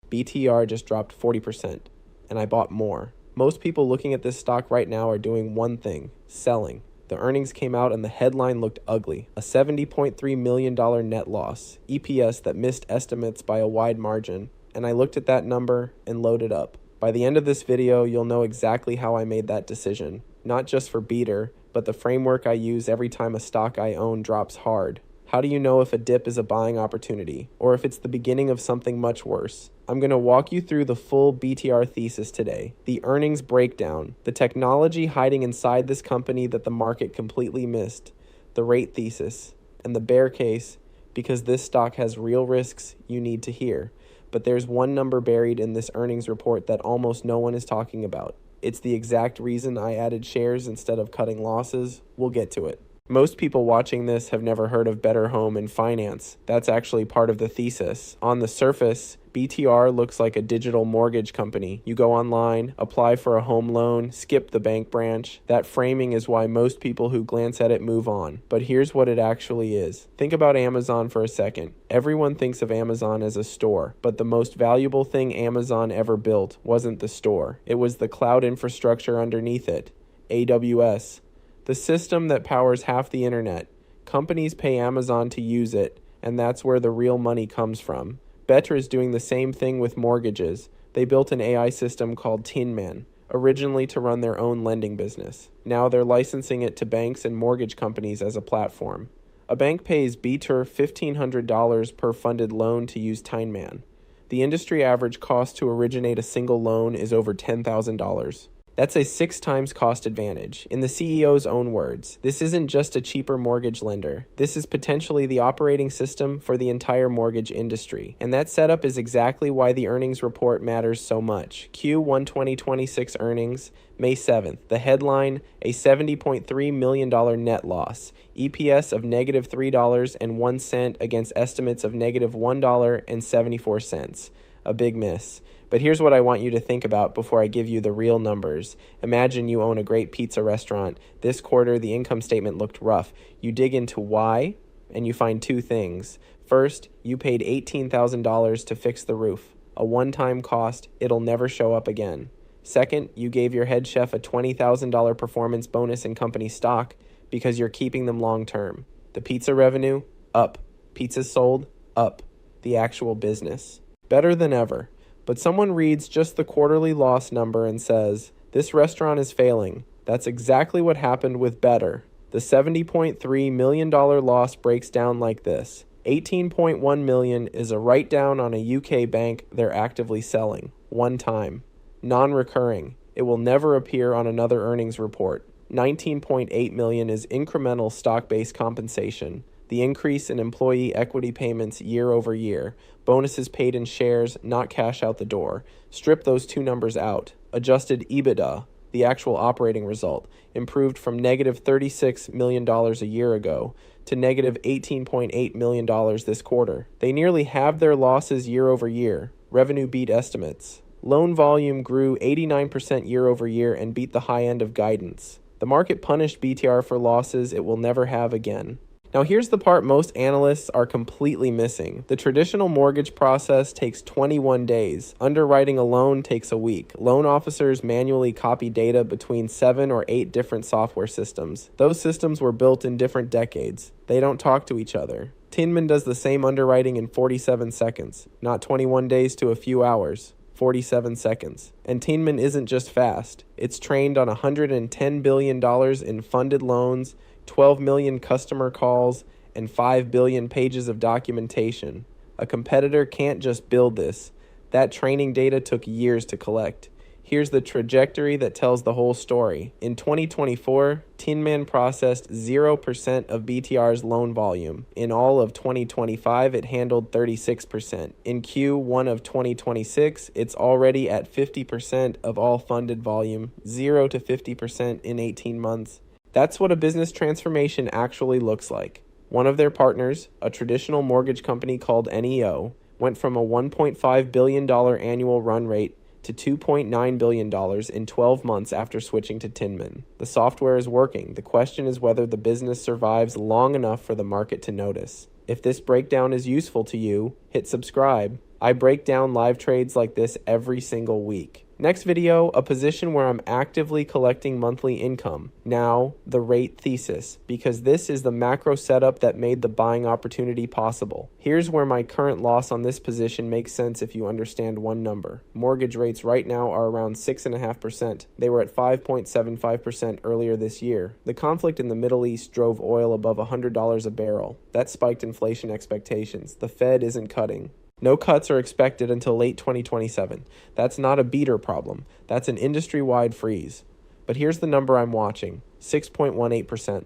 BTR just dropped 40%, and I bought more. Most people looking at this stock right now are doing one thing: selling. The earnings came out and the headline looked ugly. A $70.3 million net loss, EPS that missed estimates by a wide margin. And I looked at that number and loaded up. By the end of this video, you'll know exactly how I made that decision. Not just for BETR, but the framework I use every time a stock I own drops hard. How do you know if a dip is a buying opportunity, or if it's the beginning of something much worse? I'm going to walk you through the full BTR thesis today, the earnings breakdown, the technology hiding inside this company that the market completely missed, the rate thesis, and the bear case, because this stock has real risks you need to hear. But there's one number buried in this earnings report that almost no one is talking about. It's the exact reason I added shares instead of cutting losses. We'll get to it. Most people watching this have never heard of Better Home and Finance. That's actually part of the thesis. On the surface, BTR looks like a digital mortgage company. You go online, apply for a home loan, skip the bank branch. That framing is why most people who glance at it move on. But here's what it actually is. Think about Amazon for a second. Everyone thinks of Amazon as a store, but the most valuable thing Amazon ever built wasn't the store. It was the cloud infrastructure underneath it, AWS. The system that powers half the internet. Companies pay Amazon to use it, and that's where the real money comes from. BETR is doing the same thing with mortgages. They built an AI system called Tinman, originally to run their own lending business. Now they're licensing it to banks and mortgage companies as a platform. A bank pays BETR $1,500 per funded loan to use Tinman. The industry average cost to originate a single loan is over $10,000. That's a 6 times cost advantage. In the CEO's own words, this isn't just a cheaper mortgage lender. This is potentially the operating system for the entire mortgage industry. And that setup is exactly why the earnings report matters so much. Q1 2026 earnings, May 7th. The headline, a $70.3 million net loss. EPS of negative $3.01 against estimates of negative $1.74. A big miss. But here's what I want you to think about before I give you the real numbers. Imagine you own a great pizza restaurant. This quarter, the income statement looked rough. You dig into why, and you find 2 things. First, you paid $18,000 to fix the roof. A one-time cost, it'll never show up again. Second, you gave your head chef a $20,000 performance bonus in company stock because you're keeping them long-term. The pizza revenue, up. Pizzas sold, up. The actual business. Better than ever. But someone reads just the quarterly loss number and says, this restaurant is failing. That's exactly what happened with BETR. The $70.3 million loss breaks down like this. $18.1 million is a write-down on a UK bank they're actively selling. One time. Non-recurring. It will never appear on another earnings report. $19.8 million is incremental stock-based compensation. The increase in employee equity payments year over year. Bonuses paid in shares, not cash out the door. Strip those 2 numbers out. Adjusted EBITDA, the actual operating result, improved from negative $36 million a year ago to negative $18.8 million this quarter. They nearly halved their losses year over year. Revenue beat estimates. Loan volume grew 89% year over year and beat the high end of guidance. The market punished BTR for losses it will never have again. Now here's the part most analysts are completely missing. The traditional mortgage process takes 21 days. Underwriting a loan takes a week. Loan officers manually copy data between 7 or 8 different software systems. Those systems were built in different decades. They don't talk to each other. Tinman does the same underwriting in 47 seconds, not 21 days to a few hours. 47 seconds. And Tinman isn't just fast. It's trained on $110 billion in funded loans, 12 million customer calls, and 5 billion pages of documentation. A competitor can't just build this. That training data took years to collect. Here's the trajectory that tells the whole story. In 2024, Tinman processed 0% of BTR's loan volume. In all of 2025, it handled 36%. In Q1 of 2026, it's already at 50% of all funded volume, 0 to 50% in 18 months. That's what a business transformation actually looks like. One of their partners, a traditional mortgage company called NEO, went from a $1.5 billion annual run rate to $2.9 billion in 12 months after switching to Tinman. The software is working. The question is whether the business survives long enough for the market to notice. If this breakdown is useful to you, hit subscribe. I break down live trades like this every single week. Next video, a position where I'm actively collecting monthly income. Now, the rate thesis, because this is the macro setup that made the buying opportunity possible. Here's where my current loss on this position makes sense if you understand one number. Mortgage rates right now are around 6.5%. They were at 5.75% earlier this year. The conflict in the Middle East drove oil above $100 a barrel. That spiked inflation expectations. The Fed isn't cutting. No cuts are expected until late 2027. That's not a BETR problem. That's an industry-wide freeze. But here's the number I'm watching, 6.18%.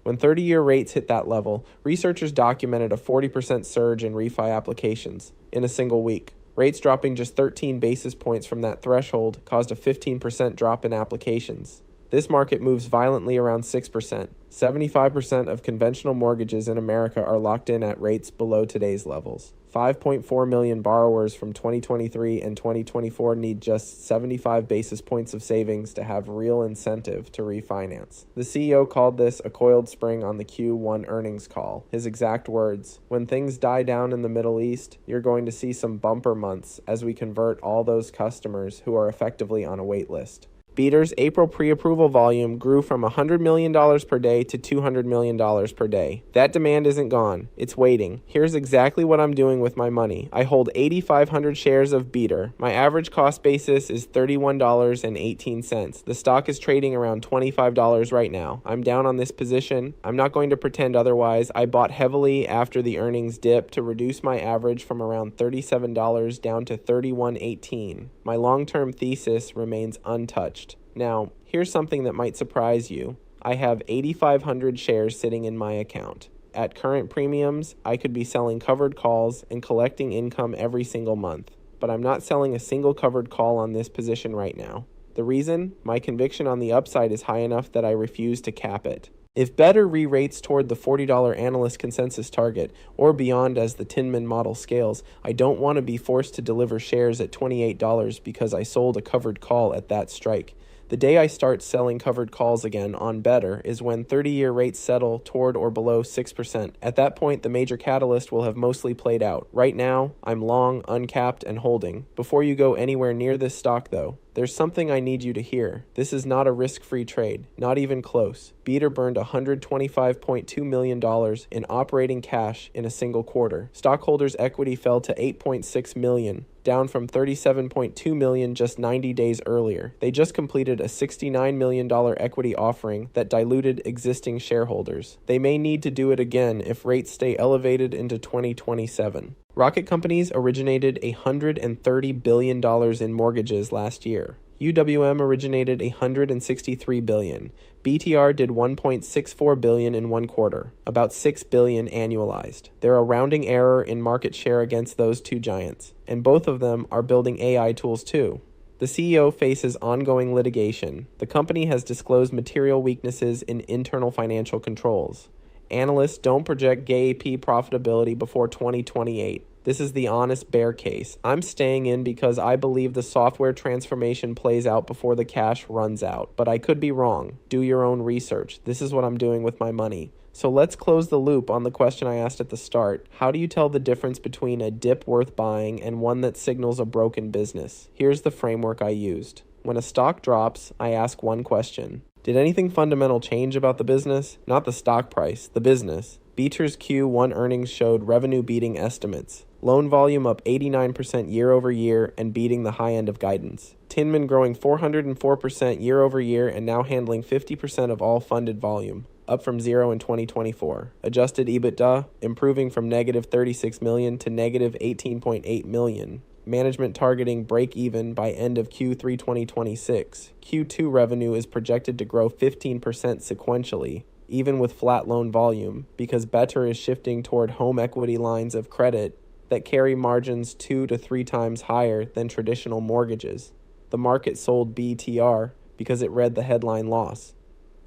When 30-year rates hit that level, researchers documented a 40% surge in refi applications in a single week. Rates dropping just 13 basis points from that threshold caused a 15% drop in applications. This market moves violently around 6%. 75% of conventional mortgages in America are locked in at rates below today's levels. 5.4 million borrowers from 2023 and 2024 need just 75 basis points of savings to have real incentive to refinance. The CEO called this a coiled spring on the Q1 earnings call. His exact words, "When things die down in the Middle East, you're going to see some bumper months as we convert all those customers who are effectively on a wait list." BETR's April pre-approval volume grew from $100 million per day to $200 million per day. That demand isn't gone. It's waiting. Here's exactly what I'm doing with my money. I hold 8,500 shares of BETR. My average cost basis is $31.18. The stock is trading around $25 right now. I'm down on this position. I'm not going to pretend otherwise. I bought heavily after the earnings dip to reduce my average from around $37 down to $31.18. My long-term thesis remains untouched. Now, here's something that might surprise you. I have 8,500 shares sitting in my account. At current premiums, I could be selling covered calls and collecting income every single month. But I'm not selling a single covered call on this position right now. The reason? My conviction on the upside is high enough that I refuse to cap it. If BETR re-rates toward the $40 analyst consensus target or beyond as the Tinman model scales, I don't want to be forced to deliver shares at $28 because I sold a covered call at that strike. The day I start selling covered calls again on BETR is when 30-year rates settle toward or below 6%. At that point, the major catalyst will have mostly played out. Right now, I'm long, uncapped, and holding. Before you go anywhere near this stock, though, there's something I need you to hear. This is not a risk-free trade, not even close. BETR burned $125.2 million in operating cash in a single quarter. Stockholders' equity fell to $8.6 million, down from $37.2 million just 90 days earlier. They just completed a $69 million equity offering that diluted existing shareholders. They may need to do it again if rates stay elevated into 2027. Rocket companies originated $130 billion in mortgages last year. UWM originated $163 billion. BETR did $1.64 billion in one quarter, about $6 billion annualized. They're a rounding error in market share against those two giants, and both of them are building AI tools too. The CEO faces ongoing litigation. The company has disclosed material weaknesses in internal financial controls. Analysts don't project GAAP profitability before 2028. This is the honest bear case. I'm staying in because I believe the software transformation plays out before the cash runs out. But I could be wrong. Do your own research. This is what I'm doing with my money. So let's close the loop on the question I asked at the start. How do you tell the difference between a dip worth buying and one that signals a broken business? Here's the framework I used. When a stock drops, I ask one question. Did anything fundamental change about the business? Not the stock price, the business. BETR's Q1 earnings showed revenue beating estimates. Loan volume up 89% year over year and beating the high end of guidance. Tinman growing 404% year over year and now handling 50% of all funded volume, up from 0 in 2024. Adjusted EBITDA improving from negative $36 million to negative $18.8 million. Management targeting break-even by end of Q3 2026. Q2 revenue is projected to grow 15% sequentially, even with flat loan volume, because BETR is shifting toward home equity lines of credit that carry margins 2 to 3 times higher than traditional mortgages. The market sold BETR because it read the headline loss.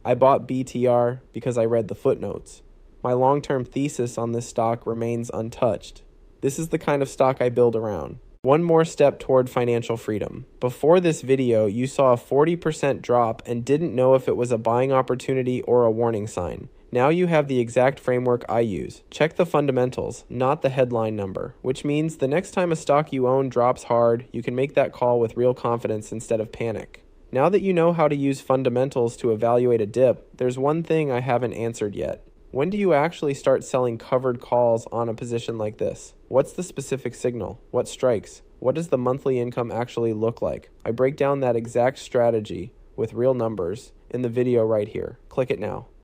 I bought BETR because I read the footnotes. My long-term thesis on this stock remains untouched. This is the kind of stock I build around. One more step toward financial freedom. Before this video, you saw a 40% drop and didn't know if it was a buying opportunity or a warning sign. Now you have the exact framework I use. Check the fundamentals, not the headline number, which means the next time a stock you own drops hard, you can make that call with real confidence instead of panic. Now that you know how to use fundamentals to evaluate a dip, there's one thing I haven't answered yet. When do you actually start selling covered calls on a position like this? What's the specific signal? What strikes? What does the monthly income actually look like? I break down that exact strategy with real numbers in the video right here. Click it now.